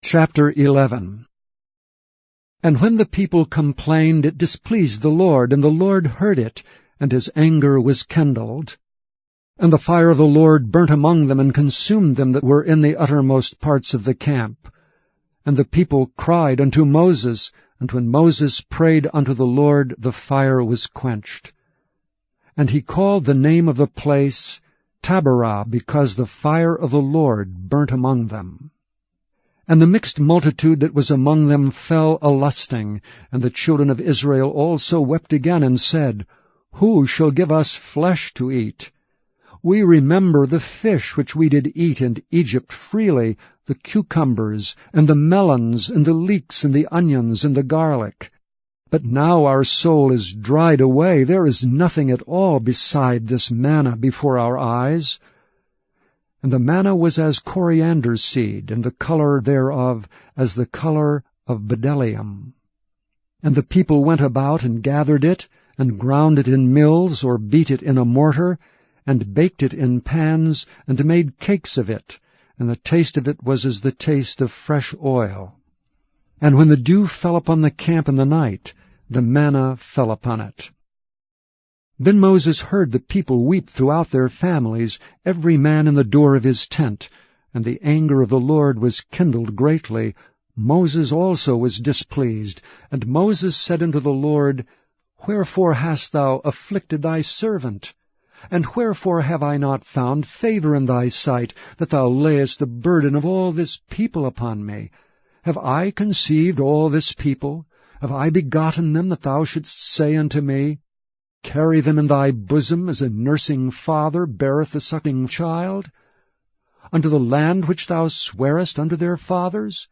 Chapter 11. And when the people complained, it displeased the Lord, and the Lord heard it, and his anger was kindled. And the fire of the Lord burnt among them, and consumed them that were in the uttermost parts of the camp. And the people cried unto Moses, and when Moses prayed unto the Lord, the fire was quenched. And he called the name of the place Taberah, because the fire of the Lord burnt among them. And the mixed multitude that was among them fell a-lusting, and the children of Israel also wept again, and said, Who shall give us flesh to eat? We remember the fish which we did eat in Egypt freely, the cucumbers, and the melons, and the leeks, and the onions, and the garlic. But now our soul is dried away, there is nothing at all beside this manna before our eyes. And the manna was as coriander seed, and the color thereof as the color of bdellium. And the people went about and gathered it, and ground it in mills, or beat it in a mortar, and baked it in pans, and made cakes of it, and the taste of it was as the taste of fresh oil. And when the dew fell upon the camp in the night, the manna fell upon it. Then Moses heard the people weep throughout their families, every man in the door of his tent, and the anger of the Lord was kindled greatly. Moses also was displeased. And Moses said unto the Lord, Wherefore hast thou afflicted thy servant? And wherefore have I not found favor in thy sight, that thou layest the burden of all this people upon me? Have I conceived all this people? Have I begotten them, that thou shouldst say unto me, Carry them in thy bosom, as a nursing father beareth a sucking child? Unto the land which thou swarest unto their fathers?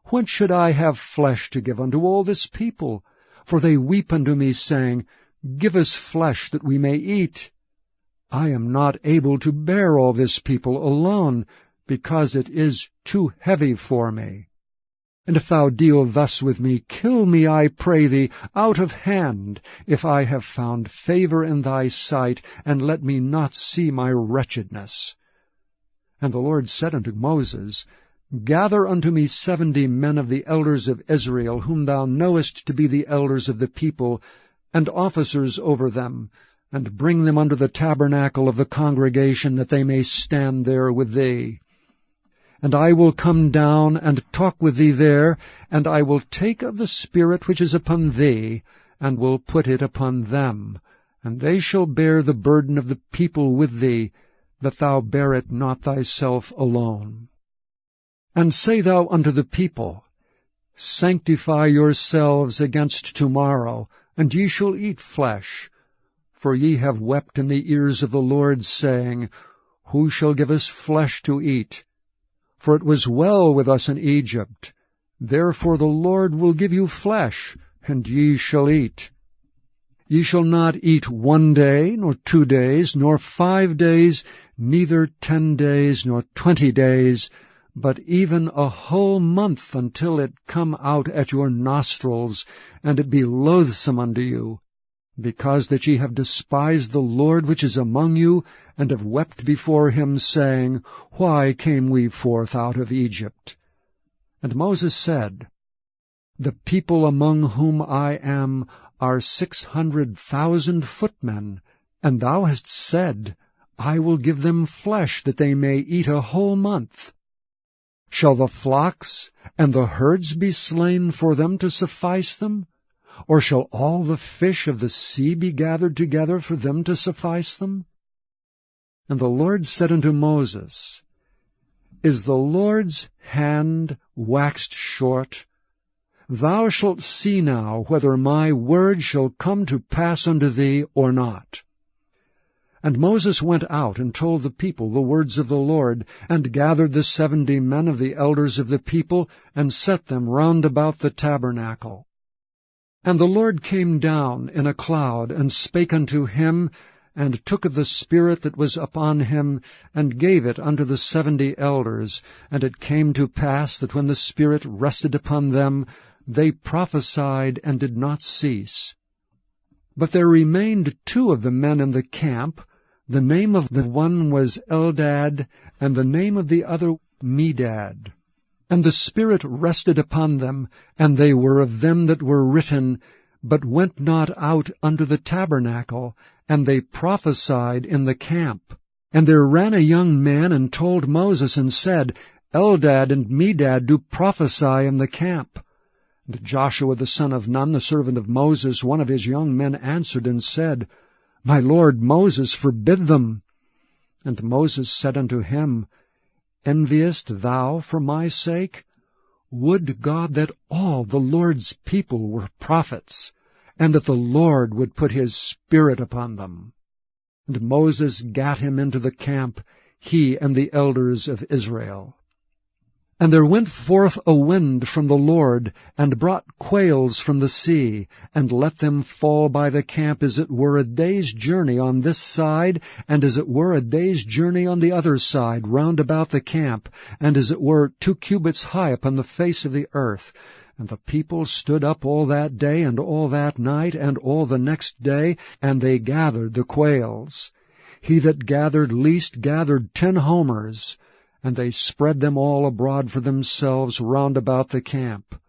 Whence should I have flesh to give unto all this people? For they weep unto me, saying, Give us flesh, that we may eat. I am not able to bear all this people alone, because it is too heavy for me. And if thou deal thus with me, kill me, I pray thee, out of hand, if I have found favor in thy sight, and let me not see my wretchedness. And the Lord said unto Moses, Gather unto me 70 men of the elders of Israel, whom thou knowest to be the elders of the people, and officers over them, and bring them unto the tabernacle of the congregation, that they may stand there with thee. And I will come down and talk with thee there, and I will take of the Spirit which is upon thee, and will put it upon them, and they shall bear the burden of the people with thee, that thou bear it not thyself alone. And say thou unto the people, Sanctify yourselves against tomorrow, and ye shall eat flesh. For ye have wept in the ears of the Lord, saying, Who shall give us flesh to eat? For it was well with us in Egypt. Therefore the Lord will give you flesh, and ye shall eat. Ye shall not eat 1 day, nor 2 days, nor 5 days, neither 10 days, nor 20 days, but even a whole month, until it come out at your nostrils, and it be loathsome unto you, because that ye have despised the Lord which is among you, and have wept before him, saying, Why came we forth out of Egypt? And Moses said, The people among whom I am are 600,000 footmen, and thou hast said, I will give them flesh, that they may eat a whole month. Shall the flocks and the herds be slain for them to suffice them? Or shall all the fish of the sea be gathered together for them to suffice them? And the Lord said unto Moses, Is the Lord's hand waxed short? Thou shalt see now whether my word shall come to pass unto thee or not. And Moses went out and told the people the words of the Lord, and gathered the 70 men of the elders of the people, and set them round about the tabernacle. And the Lord came down in a cloud, and spake unto him, and took of the Spirit that was upon him, and gave it unto the 70 elders. And it came to pass that when the Spirit rested upon them, they prophesied and did not cease. But there remained 2 of the men in the camp. The name of the one was Eldad, and the name of the other Medad. And the Spirit rested upon them, and they were of them that were written, but went not out unto the tabernacle, and they prophesied in the camp. And there ran a young man, and told Moses, and said, Eldad and Medad do prophesy in the camp. And Joshua the son of Nun, the servant of Moses, one of his young men, answered and said, My lord Moses, forbid them. And Moses said unto him, Enviest thou for my sake? Would God that all the Lord's people were prophets, and that the Lord would put his Spirit upon them. And Moses gat him into the camp, he and the elders of Israel. And there went forth a wind from the Lord, and brought quails from the sea, and let them fall by the camp as it were a day's journey on this side, and as it were a day's journey on the other side, round about the camp, and as it were 2 cubits high upon the face of the earth. And the people stood up all that day, and all that night, and all the next day, and they gathered the quails. He that gathered least gathered 10 homers, and they spread them all abroad for themselves round about the camp.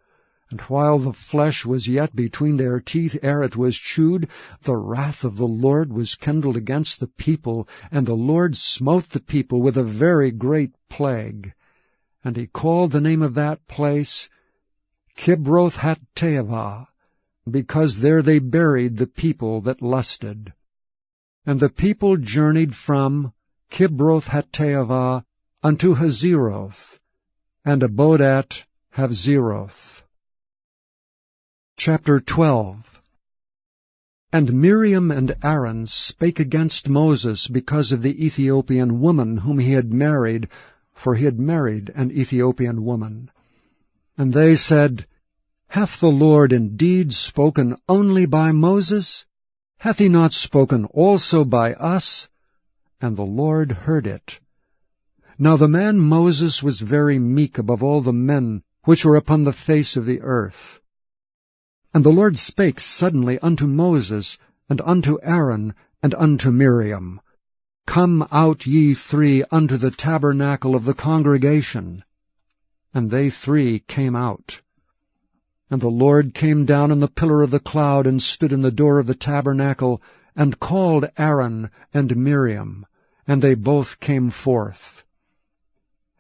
And while the flesh was yet between their teeth ere it was chewed, the wrath of the Lord was kindled against the people, and the Lord smote the people with a very great plague. And he called the name of that place Kibroth-Hattaavah, because there they buried the people that lusted. And the people journeyed from Kibroth-Hattaavah unto Hazeroth, and abode at Hazeroth. Chapter 12. And Miriam and Aaron spake against Moses because of the Ethiopian woman whom he had married, for he had married an Ethiopian woman. And they said, Hath the Lord indeed spoken only by Moses? Hath he not spoken also by us? And the Lord heard it. Now the man Moses was very meek above all the men which were upon the face of the earth. And the Lord spake suddenly unto Moses, and unto Aaron, and unto Miriam, Come out ye 3 unto the tabernacle of the congregation. And they 3 came out. And the Lord came down in the pillar of the cloud, and stood in the door of the tabernacle, and called Aaron and Miriam, and they both came forth.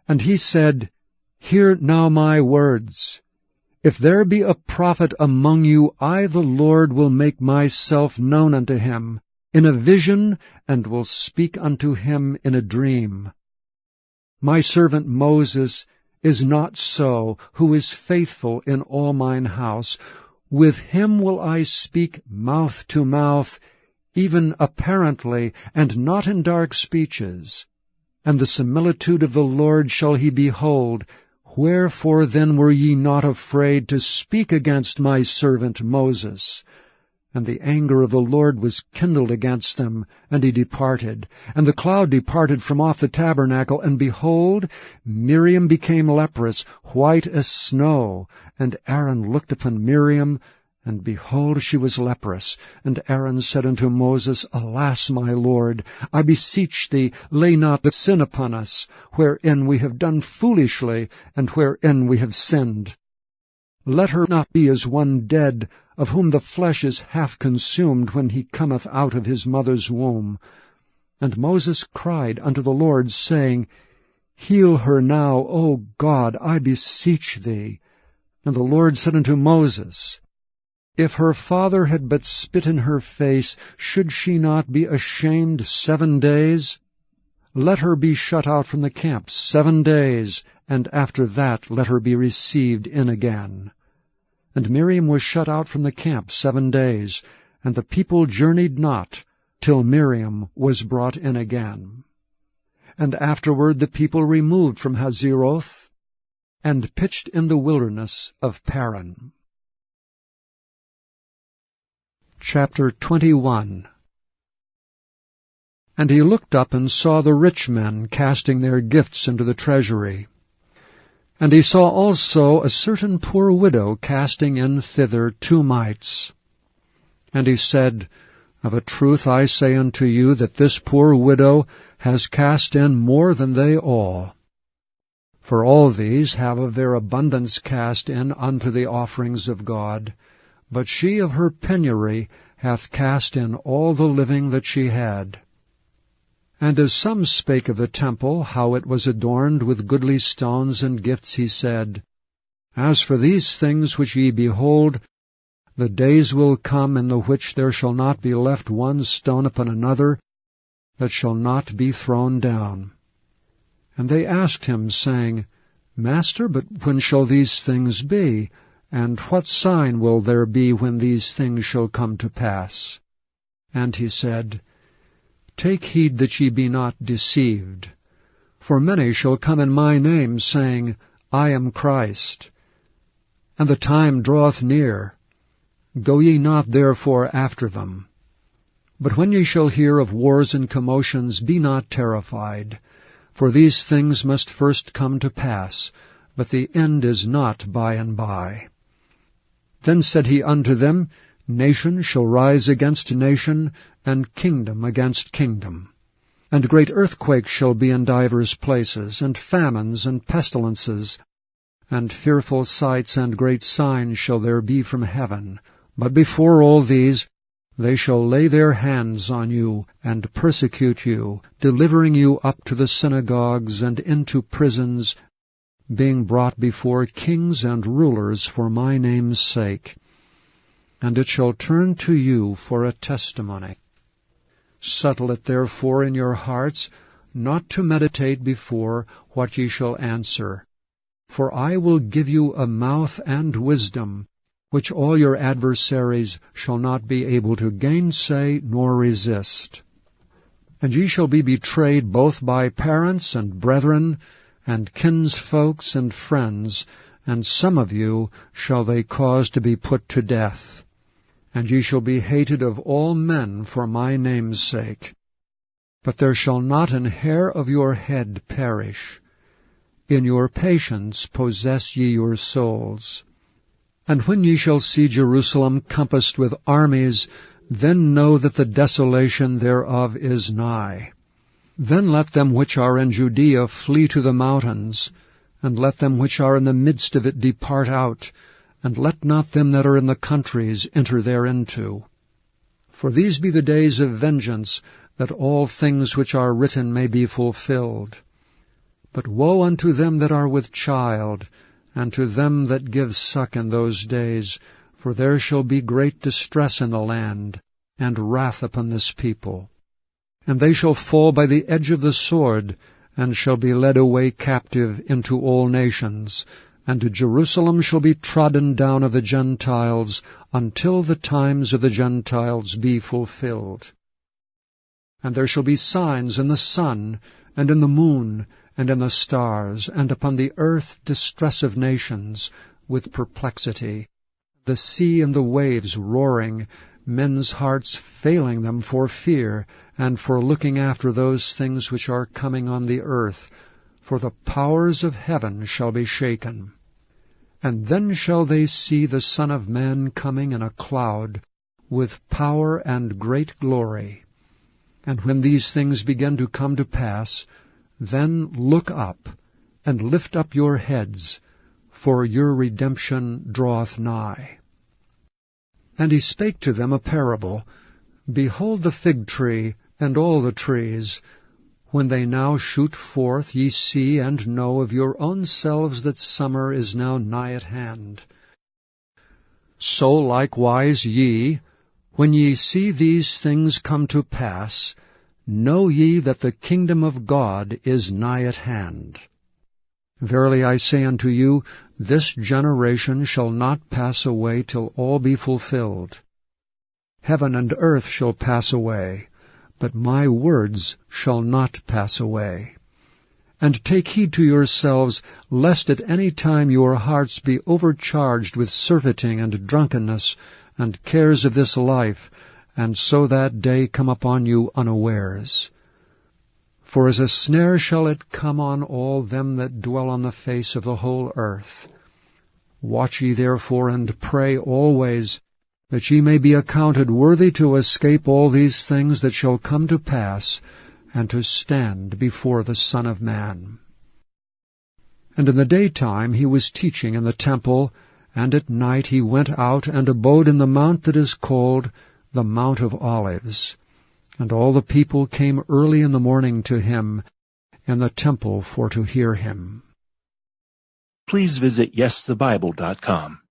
And he said, Hear now my words. If there be a prophet among you, I the Lord will make myself known unto him in a vision, and will speak unto him in a dream. My servant Moses is not so, who is faithful in all mine house. With him will I speak mouth to mouth, even apparently, and not in dark speeches. And the similitude of the Lord shall he behold. Wherefore then were ye not afraid to speak against my servant Moses? And the anger of the Lord was kindled against them, and he departed. And the cloud departed from off the tabernacle, and behold, Miriam became leprous, white as snow. And Aaron looked upon Miriam, and behold, she was leprous. And Aaron said unto Moses, Alas, my Lord, I beseech thee, lay not the sin upon us, wherein we have done foolishly, and wherein we have sinned. Let her not be as one dead, of whom the flesh is half consumed when he cometh out of his mother's womb. And Moses cried unto the Lord, saying, Heal her now, O God, I beseech thee. And the Lord said unto Moses, If her father had but spit in her face, should she not be ashamed 7 days? Let her be shut out from the camp 7 days, and after that let her be received in again. And Miriam was shut out from the camp 7 days, and the people journeyed not, till Miriam was brought in again. And afterward the people removed from Hazeroth, and pitched in the wilderness of Paran. Chapter 21. And he looked up and saw the rich men casting their gifts into the treasury. And he saw also a certain poor widow casting in thither 2 mites. And he said, Of a truth I say unto you, that this poor widow has cast in more than they all. For all these have of their abundance cast in unto the offerings of God, but she of her penury hath cast in all the living that she had. And as some spake of the temple, how it was adorned with goodly stones and gifts, he said, As for these things which ye behold, the days will come in the which there shall not be left one stone upon another that shall not be thrown down. And they asked him, saying, Master, but when shall these things be? And what sign will there be when these things shall come to pass? And he said, Take heed that ye be not deceived. For many shall come in my name, saying, I am Christ. And the time draweth near. Go ye not therefore after them. But when ye shall hear of wars and commotions, be not terrified. For these things must first come to pass, but the end is not by and by. Then said he unto them, Nation shall rise against nation, and kingdom against kingdom. And great earthquakes shall be in divers places, and famines and pestilences, and fearful sights and great signs shall there be from heaven. But before all these, they shall lay their hands on you, and persecute you, delivering you up to the synagogues and into prisons, being brought before kings and rulers for my name's sake. And it shall turn to you for a testimony. Settle it therefore in your hearts, not to meditate before what ye shall answer. For I will give you a mouth and wisdom, which all your adversaries shall not be able to gainsay nor resist. And ye shall be betrayed both by parents and brethren, and kinsfolks and friends, and some of you shall they cause to be put to death. And ye shall be hated of all men for my name's sake. But there shall not an hair of your head perish. In your patience possess ye your souls. And when ye shall see Jerusalem compassed with armies, then know that the desolation thereof is nigh. Then let them which are in Judea flee to the mountains, and let them which are in the midst of it depart out, and let not them that are in the countries enter thereinto. For these be the days of vengeance, that all things which are written may be fulfilled. But woe unto them that are with child, and to them that give suck in those days, for there shall be great distress in the land, and wrath upon this people. And they shall fall by the edge of the sword, and shall be led away captive into all nations, and Jerusalem shall be trodden down of the Gentiles, until the times of the Gentiles be fulfilled. And there shall be signs in the sun, and in the moon, and in the stars, and upon the earth distress of nations, with perplexity, the sea and the waves roaring, men's hearts failing them for fear, and for looking after those things which are coming on the earth, for the powers of heaven shall be shaken. And then shall they see the Son of Man coming in a cloud, with power and great glory. And when these things begin to come to pass, then look up, and lift up your heads, for your redemption draweth nigh. And he spake to them a parable. Behold the fig tree, and all the trees. When they now shoot forth, ye see and know of your own selves that summer is now nigh at hand. So likewise ye, when ye see these things come to pass, know ye that the kingdom of God is nigh at hand. Verily I say unto you, this generation shall not pass away till all be fulfilled. Heaven and earth shall pass away, but my words shall not pass away. And take heed to yourselves, lest at any time your hearts be overcharged with surfeiting and drunkenness, and cares of this life, and so that day come upon you unawares. For as a snare shall it come on all them that dwell on the face of the whole earth. Watch ye therefore, and pray always, that ye may be accounted worthy to escape all these things that shall come to pass, and to stand before the Son of Man. And in the daytime he was teaching in the temple, and at night he went out and abode in the mount that is called the Mount of Olives. And all the people came early in the morning to him in the temple for to hear him. Please visit YesTheBible.com.